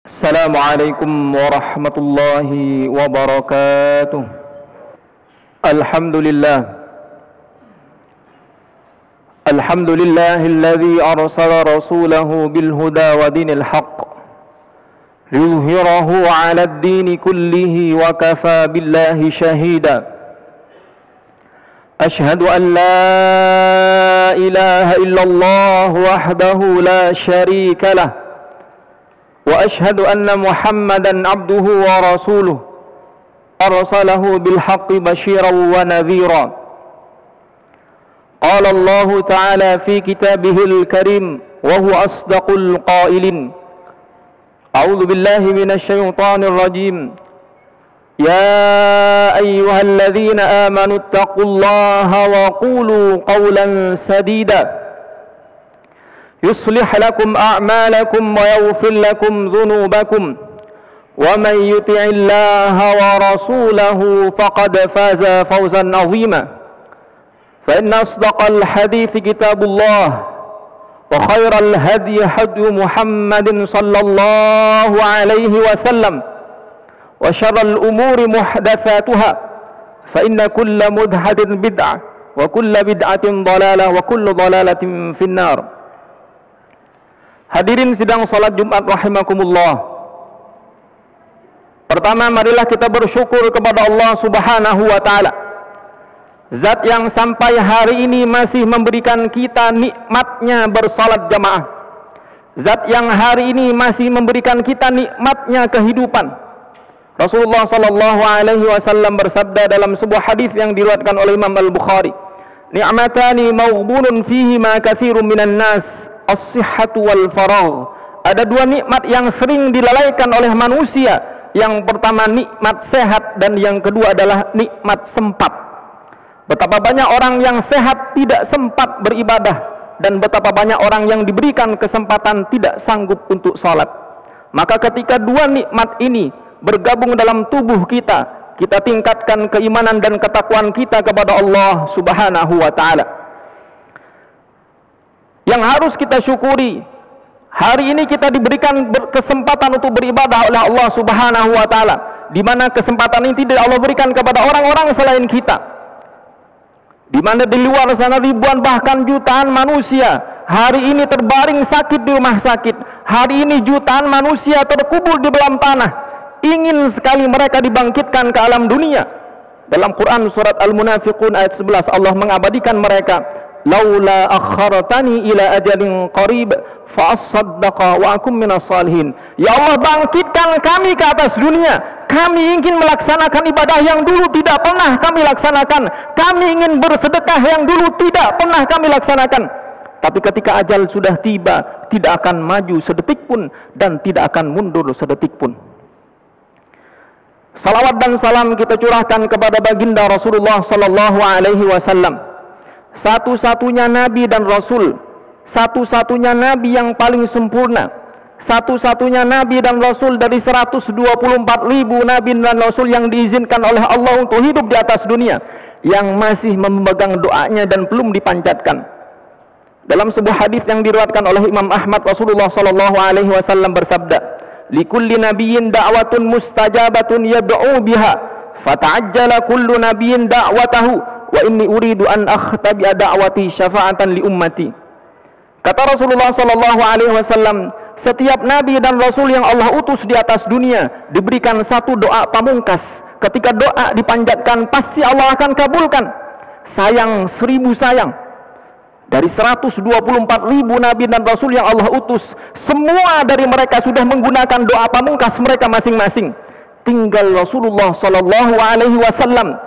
Assalamualaikum warahmatullahi wabarakatuh. Alhamdulillahilladzi arsala rasulahu bil huda wa dinil haqq liyudhhirahu 'ala ad-dini kullihi wa kafa billahi shahida. Ashhadu an la ilaha illallah wahdahu la syarika lah wa ashhadu anna Muhammadan abduhu wa rasuluh arsalahu bil haqqi basyiran wa nadhira. Qala Allah ta'ala fi kitabihil karim wa huwa asdaqul qailin. A'udzu billahi minasy syaithanir rajim. Ya ayyuhalladzina amanu taqullaha wa qulu qawlan sadida يصلح لكم أعمالكم ويغفر لكم ذنوبكم ومن يطع الله ورسوله فقد فاز فوزا عظيما فإن أصدق الحديث كتاب الله وخير الهدي هدي محمد صلى الله عليه وسلم وشر الأمور محدثاتها فإن كل محدثة بدعة وكل بدعة ضلالة وكل ضلالة في النار. Hadirin sidang salat Jumat rahimakumullah. Pertama, marilah kita bersyukur kepada Allah Subhanahu wa taala. Zat yang sampai hari ini masih memberikan kita nikmatnya bersalat jamaah. Zat yang hari ini masih memberikan kita nikmatnya kehidupan. Rasulullah sallallahu alaihi wasallam bersabda dalam sebuah hadis yang diriwayatkan oleh Imam Al-Bukhari, "Ni'matani maghbunun fihi ma katsirun minan nas." As-sihhatu wal faragh. Ada dua nikmat yang sering dilalaikan oleh manusia. Yang pertama nikmat sehat dan yang kedua adalah nikmat sempat. Betapa banyak orang yang sehat tidak sempat beribadah dan betapa banyak orang yang diberikan kesempatan tidak sanggup untuk salat. Maka ketika dua nikmat ini bergabung dalam tubuh kita, kita tingkatkan keimanan dan ketakwaan kita kepada Allah Subhanahu wa taala. Yang harus kita syukuri, hari ini kita diberikan kesempatan untuk beribadah oleh Allah Subhanahu wa taala, di mana kesempatan ini tidak Allah berikan kepada orang-orang selain kita. Di mana di luar sana ribuan bahkan jutaan manusia hari ini terbaring sakit di rumah sakit. Hari ini jutaan manusia terkubur di dalam tanah. Ingin sekali mereka dibangkitkan ke alam dunia. Dalam Quran surat Al-Munafiqun ayat 11 Allah mengabadikan mereka. Laula akhartani ila ajalin qarib fa asaddaqa wa akum minas salihin. Ya Allah, bangkitkan kami ke atas dunia. Kami ingin melaksanakan ibadah yang dulu tidak pernah kami laksanakan. Kami ingin bersedekah yang dulu tidak pernah kami laksanakan. Tapi ketika ajal sudah tiba, tidak akan maju sedetik pun dan tidak akan mundur sedetik pun. Salawat dan salam kita curahkan kepada baginda Rasulullah sallallahu alaihi wasallam. Satu-satunya nabi dan rasul, satu-satunya nabi yang paling sempurna, satu-satunya nabi dan rasul dari 124.000 nabi dan rasul yang diizinkan oleh Allah untuk hidup di atas dunia, yang masih memegang doanya dan belum dipanjatkan. Dalam sebuah hadis yang diriwayatkan oleh Imam Ahmad, Rasulullah sallallahu alaihi wasallam bersabda, "Likulli nabiyyin da'watun mustajabatun yad'u biha, fata'ajjala kullu nabiyyin da'watahu. Wa inni uridu an akhtabi'a da'wati syafa'atan li ummati." Kata Rasulullah sallallahu alaihi wasallam, setiap nabi dan rasul yang Allah utus di atas dunia diberikan satu doa pamungkas. Ketika doa dipanjatkan, pasti Allah akan kabulkan. Sayang 1000 sayang. Dari 124.000 nabi dan rasul yang Allah utus, semua dari mereka sudah menggunakan doa pamungkas mereka masing-masing. Tinggal Rasulullah sallallahu alaihi wasallam.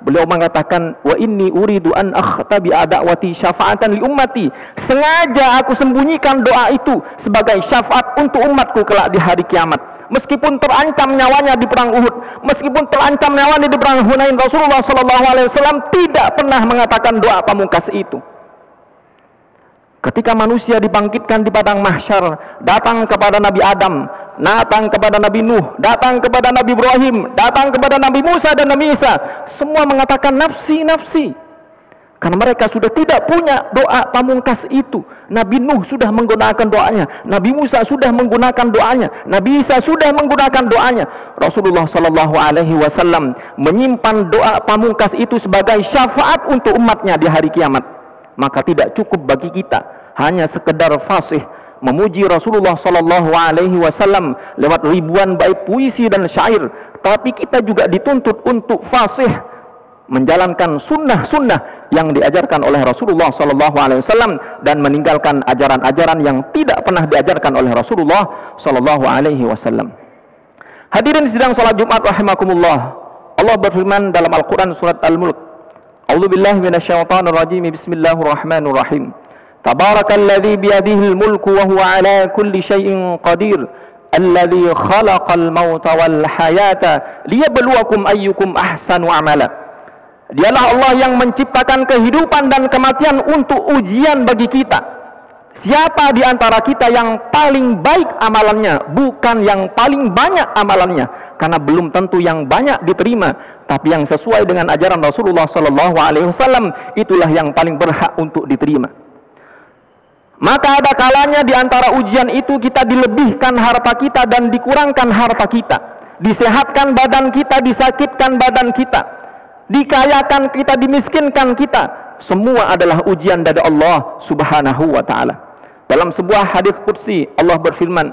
Beliau mengatakan, wa inni uridu an akhtabi'a da'wati syafa'atan li ummati. Sengaja aku sembunyikan doa itu sebagai syafaat untuk umatku kelak di hari kiamat. Meskipun terancam nyawanya di perang Uhud, meskipun terancam nyawanya di perang Hunain, Rasulullah sallallahu alaihi wasallam tidak pernah mengatakan doa pamungkas itu. Ketika manusia dibangkitkan di padang mahsyar, datang kepada Nabi Adam, datang kepada Nabi Nuh, datang kepada Nabi Ibrahim, datang kepada Nabi Musa dan Nabi Isa, semua mengatakan nafsi, nafsi. Karena mereka sudah tidak punya doa pamungkas itu. Nabi Nuh sudah menggunakan doanya, Nabi Musa sudah menggunakan doanya, Nabi Isa sudah menggunakan doanya. Rasulullah Shallallahu Alaihi Wasallam menyimpan doa pamungkas itu sebagai syafaat untuk umatnya di hari kiamat. Maka tidak cukup bagi kita hanya sekedar fasih memuji Rasulullah Shallallahu Alaihi Wasallam lewat ribuan bait puisi dan syair, tapi kita juga dituntut untuk fasih menjalankan sunnah-sunnah yang diajarkan oleh Rasulullah Sallallahu Alaihi Wasallam dan meninggalkan ajaran-ajaran yang tidak pernah diajarkan oleh Rasulullah Sallallahu Alaihi Wasallam. Hadirin sidang salat Jumat rahimakumullah. Allah berfirman dalam Al-Quran surat Al-Mulk. A'udzubillahi minasyaitonirrajim. Bismillahirrahmanirrahim. Tabarakalladzi biyadihil mulku wa huwa ala kulli syai'in qadir. Alladzi khalaqal mauta wal hayata liyabluwakum ayyukum ahsanu amala. Dialah Allah yang menciptakan kehidupan dan kematian untuk ujian bagi kita. Siapa di antara kita yang paling baik amalannya, bukan yang paling banyak amalannya, karena belum tentu yang banyak diterima, tapi yang sesuai dengan ajaran Rasulullah Sallallahu Alaihi Wasallam itulah yang paling berhak untuk diterima. Maka ada kalanya di antara ujian itu kita dilebihkan harta kita dan dikurangkan harta kita, disehatkan badan kita, disakitkan badan kita, dikayakan kita, dimiskinkan kita. Semua adalah ujian dari Allah Subhanahu wa ta'ala. Dalam sebuah hadis qudsi Allah berfirman,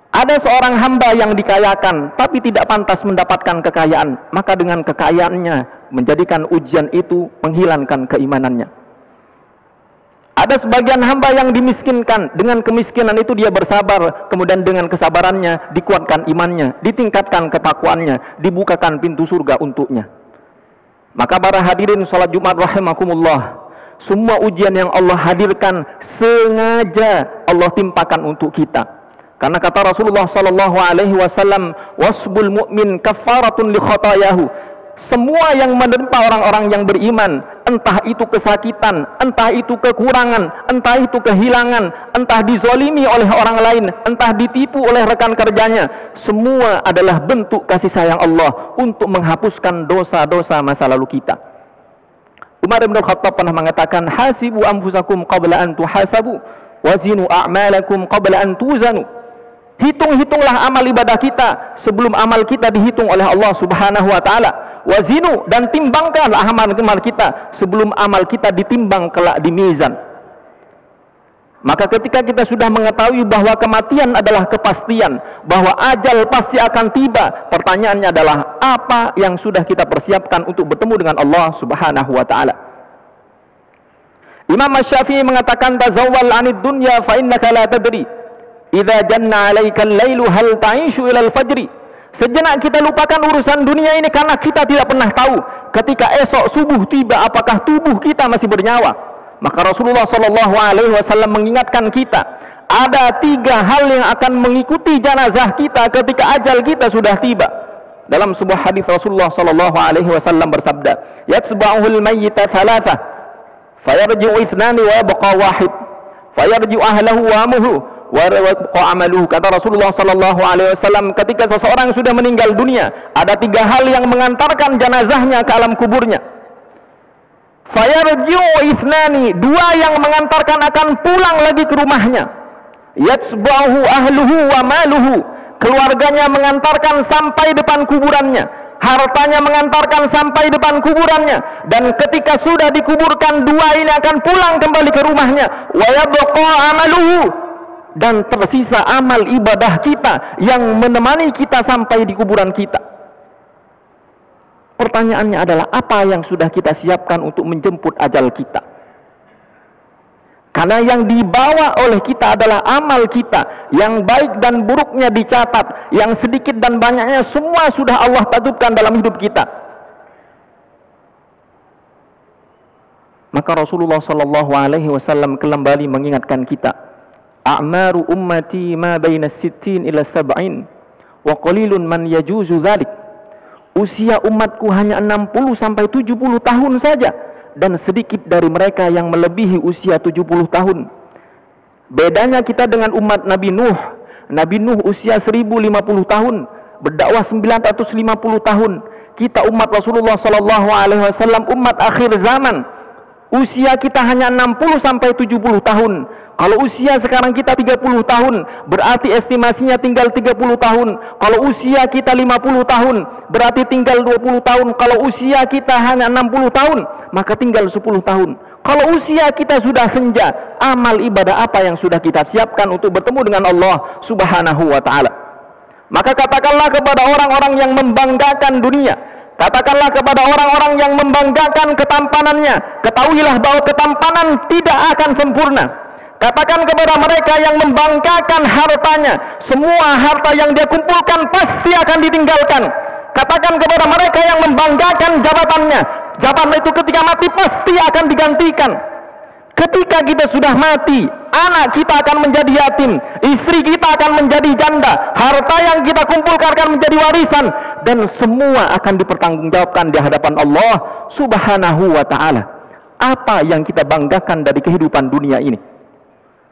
ada seorang hamba yang dikayakan tapi tidak pantas mendapatkan kekayaan, maka dengan kekayaannya menjadikan ujian itu menghilangkan keimanannya. Ada sebagian hamba yang dimiskinkan, dengan kemiskinan itu dia bersabar, kemudian dengan kesabarannya dikuatkan imannya, ditingkatkan ketakwaannya, dibukakan pintu surga untuknya. Maka para hadirin salat Jumat rahimakumullah, semua ujian yang Allah hadirkan sengaja Allah timpakan untuk kita. Karena kata Rasulullah Sallallahu Alaihi Wasallam, wasbul mu'min kafaratun li khotayahu. Semua yang menimpa orang-orang yang beriman, entah itu kesakitan, entah itu kekurangan, entah itu kehilangan, entah dizolimi oleh orang lain, entah ditipu oleh rekan kerjanya, semua adalah bentuk kasih sayang Allah untuk menghapuskan dosa-dosa masa lalu kita. Umar bin Khattab pernah mengatakan, hasibu anfusakum qabla an tuhasabu, wazinu a'malakum qabla an tuzanu. Hitung-hitunglah amal ibadah kita sebelum amal kita dihitung oleh Allah Subhanahu wa ta'ala. Wazinu, dan timbangkanlah amal-amal kita sebelum amal kita ditimbang kelak di mizan. Maka ketika kita sudah mengetahui bahwa kematian adalah kepastian, bahwa ajal pasti akan tiba, pertanyaannya adalah apa yang sudah kita persiapkan untuk bertemu dengan Allah Subhanahu wa ta'ala. Imam Asy-Syafi'i mengatakan, tazawwal 'anid dunya fa innaka la tadri idza janna 'alaika al-lailu hal ta'ishu ila al-fajri. Sejenak kita lupakan urusan dunia ini karena kita tidak pernah tahu ketika esok subuh tiba apakah tubuh kita masih bernyawa. Maka Rasulullah Shallallahu Alaihi Wasallam mengingatkan kita, ada 3 hal yang akan mengikuti jenazah kita ketika ajal kita sudah tiba. Dalam sebuah hadis Rasulullah Shallallahu Alaihi Wasallam bersabda, yatsba'uhul mayyita thalatha, fayarji'u ithnani wa yabqa wahid, fayarji'u ahlahu wa amuhu wa amaluhu. Kata Rasulullah Sallallahu Alaihi Wasallam, ketika seseorang sudah meninggal dunia, ada 3 hal yang mengantarkan jenazahnya ke alam kuburnya. Fayarji'u ithnani, 2 yang mengantarkan akan pulang lagi ke rumahnya. Yatsba'uhu ahluhu wa maluhu, keluarganya mengantarkan sampai depan kuburannya, hartanya mengantarkan sampai depan kuburannya, dan ketika sudah dikuburkan 2 ini akan pulang kembali ke rumahnya. Wa yabqa amaluhu, dan tersisa amal ibadah kita yang menemani kita sampai di kuburan kita. Pertanyaannya adalah apa yang sudah kita siapkan untuk menjemput ajal kita? Karena yang dibawa oleh kita adalah amal kita, yang baik dan buruknya dicatat, yang sedikit dan banyaknya semua sudah Allah tatupkan dalam hidup kita. Maka Rasulullah Sallallahu Alaihi Wasallam kembali mengingatkan kita, a'maru ummati ma baina 60 ila 70 wa qalilun man yajuzu dzalik. Usia umatku hanya 60 sampai 70 tahun saja, dan sedikit dari mereka yang melebihi usia 70 tahun. Bedanya kita dengan umat Nabi Nuh. Nabi Nuh usia 1050 tahun, berdakwah 950 tahun. Kita umat Rasulullah sallallahu alaihi wasallam, umat akhir zaman. Usia kita hanya 60 sampai 70 tahun. Kalau usia sekarang kita 30 tahun, berarti estimasinya tinggal 30 tahun. Kalau usia kita 50 tahun, berarti tinggal 20 tahun. Kalau usia kita hanya 60 tahun, maka tinggal 10 tahun. Kalau usia kita sudah senja, amal ibadah apa yang sudah kita siapkan untuk bertemu dengan Allah Subhanahu wa ta'ala? Maka katakanlah kepada orang-orang yang membanggakan dunia, katakanlah kepada orang-orang yang membanggakan ketampanannya, ketahuilah bahwa ketampanan tidak akan sempurna. Katakan kepada mereka yang membanggakan hartanya, semua harta yang dia kumpulkan pasti akan ditinggalkan. Katakan kepada mereka yang membanggakan jabatannya, jabatan itu ketika mati pasti akan digantikan. Ketika kita sudah mati, anak kita akan menjadi yatim, istri kita akan menjadi janda, harta yang kita kumpulkan akan menjadi warisan, dan semua akan dipertanggungjawabkan di hadapan Allah Subhanahu wa ta'ala. Apa yang kita banggakan dari kehidupan dunia ini?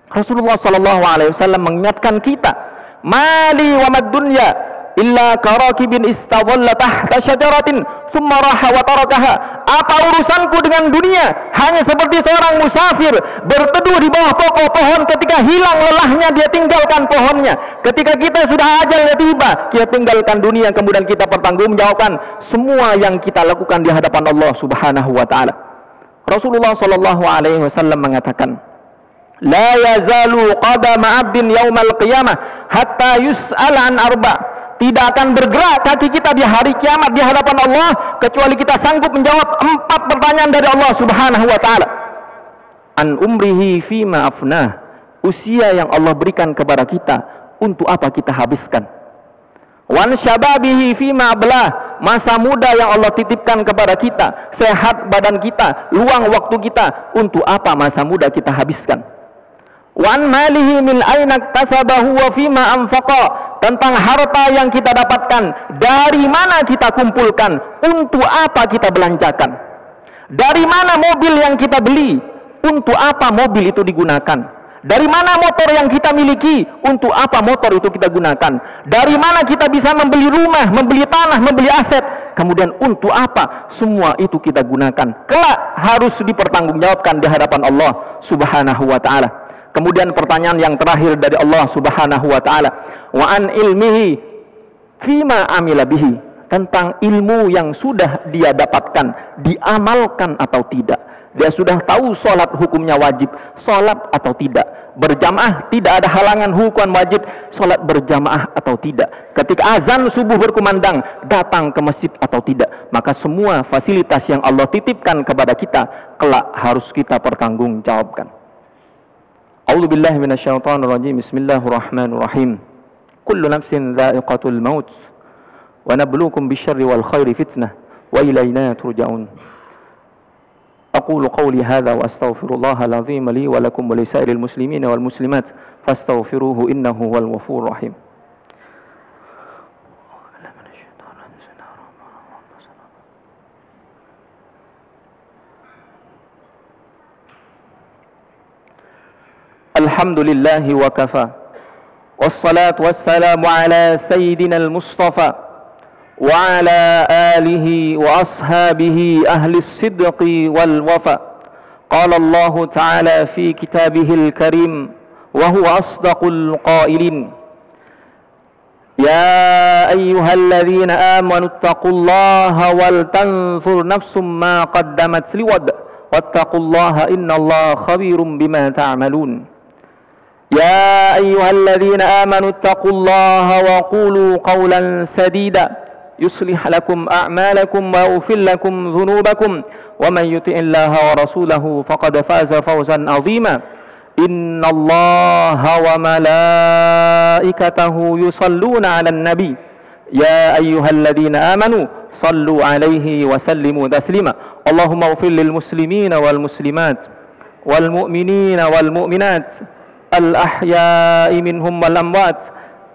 Rasulullah sallallahu alaihi wasallam mengingatkan kita, mali wa mad dunya illa karakibin istadalla tahta syajaratin thumma raha wa tarakaha. Apa urusanku dengan dunia? Hanya seperti seorang musafir berteduh di bawah pokok pohon, ketika hilang lelahnya dia tinggalkan pohonnya. Ketika kita sudah ajalnya tiba, kita tinggalkan dunia, kemudian kita pertanggungjawabkan semua yang kita lakukan di hadapan Allah Subhanahu wa taala. Rasulullah sallallahu alaihi wasallam mengatakan, la yazalu qadama 'abdin yaumal qiyamah hatta yus'al an arba'. Tidak akan bergerak kaki kita di hari kiamat di hadapan Allah kecuali kita sanggup menjawab 4 pertanyaan dari Allah Subhanahu wa taala. An umrihi fima afnah, usia yang Allah berikan kepada kita untuk apa kita habiskan. Wan syababihi fima ablah, masa muda yang Allah titipkan kepada kita, sehat badan kita, luang waktu kita, untuk apa masa muda kita habiskan. Wan malihi min aina iktasabahu wa fima anfaqa, tentang harta yang kita dapatkan, dari mana kita kumpulkan, untuk apa kita belanjakan. Dari mana mobil yang kita beli, untuk apa mobil itu digunakan. Dari mana motor yang kita miliki, untuk apa motor itu kita gunakan. Dari mana kita bisa membeli rumah, membeli tanah, membeli aset, kemudian untuk apa semua itu kita gunakan. Kelak harus dipertanggungjawabkan di hadapan Allah Subhanahu wa ta'ala. Kemudian pertanyaan yang terakhir dari Allah Subhanahu wa ta'ala, wa an ilmihi fima amila bihi, tentang ilmu yang sudah dia dapatkan, diamalkan atau tidak. Dia sudah tahu sholat hukumnya wajib, sholat atau tidak, berjamaah tidak ada halangan hukum wajib, sholat berjamaah atau tidak, ketika azan subuh berkumandang datang ke masjid atau tidak. Maka semua fasilitas yang Allah titipkan kepada kita kelak harus kita pertanggungjawabkan. A'udzu billahi minasyaitonir rajim. Bismillahirrahmanirrahim. Kullu nafsin dha'iqatul maut wa nabluukum bisyarri wal khairi fitnah wa ilaina turja'un. Aqulu qawli hadza wa astaghfirullahal azim li wa lakum wa lisairil muslimina wal muslimat fastaghfiruhu innahu huwal ghafurur rahim. Alhamdulillahi wa kafa, wassalatu wassalamu ala sayyidina al-mustafa wa ala alihi wa ashabihi ahli as-sidqi wal wafa. Qala Allah ta'ala fi kitabihil karim wa huwa asdaqul qailin, ya ayyuhalladzina amanu ittaqullaha wal tanzur nafsum ma qaddamat liwad wattaqullaha innallaha khabirum bima ta'malun. يا أيها الذين آمنوا اتقوا الله وقولوا قولا سديدا يصلح لكم أعمالكم ويغفر لكم ذنوبكم ومن يطع الله ورسوله فقد فاز فوزا عظيما. إن الله وملائكته يصلون على النبي يا أيها الذين آمنوا صلوا عليه وسلموا تسليما. اللهم اغفر للمسلمين والمسلمات والمؤمنين والمؤمنات الأحياء منهم والأموات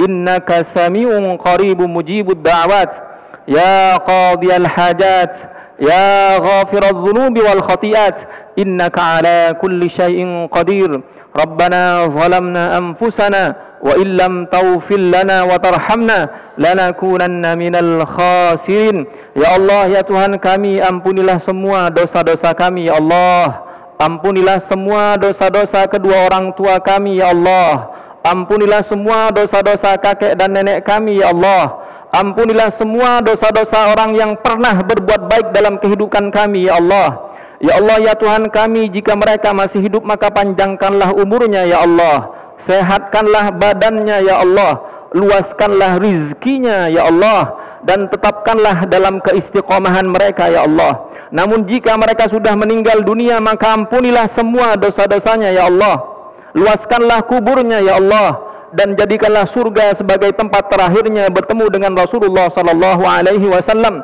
إنك سميع قريب مجيب الدعوات يا قاضي الحاجات يا غافر الذنوب والخطيئات إنك على كل شيء قدير. ربنا ظلمنا أنفسنا وإن لم تغفر لنا وترحمنا lanakunanna minal khasirin. Ya Allah, ya Tuhan kami, ampunilah semua dosa-dosa kami ya Allah. Ampunilah semua dosa-dosa kedua orang tua kami ya Allah. Ampunilah semua dosa-dosa kakek dan nenek kami ya Allah. Ampunilah semua dosa-dosa orang yang pernah berbuat baik dalam kehidupan kami ya Allah. Ya Allah, ya Tuhan kami, jika mereka masih hidup maka panjangkanlah umurnya ya Allah. Sehatkanlah badannya ya Allah. Luaskanlah rizkinya ya Allah. Dan tetapkanlah dalam keistiqomahan mereka ya Allah. Namun jika mereka sudah meninggal dunia maka ampunilah semua dosa-dosanya ya Allah. Luaskanlah kuburnya ya Allah. Dan jadikanlah surga sebagai tempat terakhirnya bertemu dengan Rasulullah sallallahu alaihi wasallam.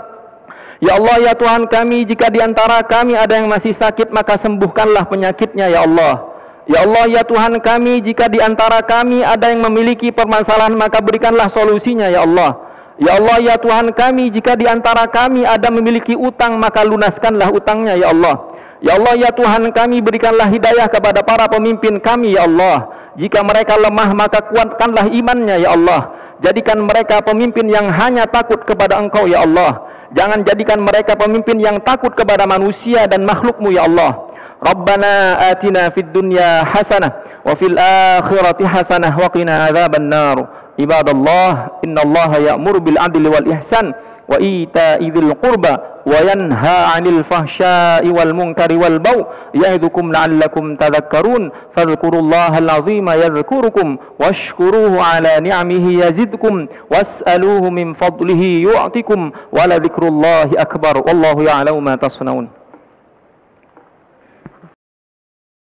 Ya Allah, ya Tuhan kami, jika di antara kami ada yang masih sakit maka sembuhkanlah penyakitnya ya Allah. Ya Allah, ya Tuhan kami, jika di antara kami ada yang memiliki permasalahan maka berikanlah solusinya ya Allah. Ya Allah, ya Tuhan kami, jika di antara kami ada memiliki utang maka lunaskanlah utangnya ya Allah. Ya Allah, ya Tuhan kami, berikanlah hidayah kepada para pemimpin kami ya Allah. Jika mereka lemah maka kuatkanlah imannya ya Allah. Jadikan mereka pemimpin yang hanya takut kepada Engkau ya Allah. Jangan jadikan mereka pemimpin yang takut kepada manusia dan makhlukmu ya Allah. Rabbana atina fid dunya hasanah wa fil akhirati hasanah wa qina adzaban nar. Ibadallah, innallaha ya'muru bil adli wal ihsan wa ita'i dzil qurba wa yanha 'anil fahsya'i wal munkari wal baghi ya'idukum la'allakum tadhakkarun. Fadhkurullahal 'azima yadhkurukum washkuruhu 'ala ni'amihi yazidkum was'aluhu min fadlihi yu'tikum wa la dzikrullahi akbar wallahu ya'lamu ma tasnaun.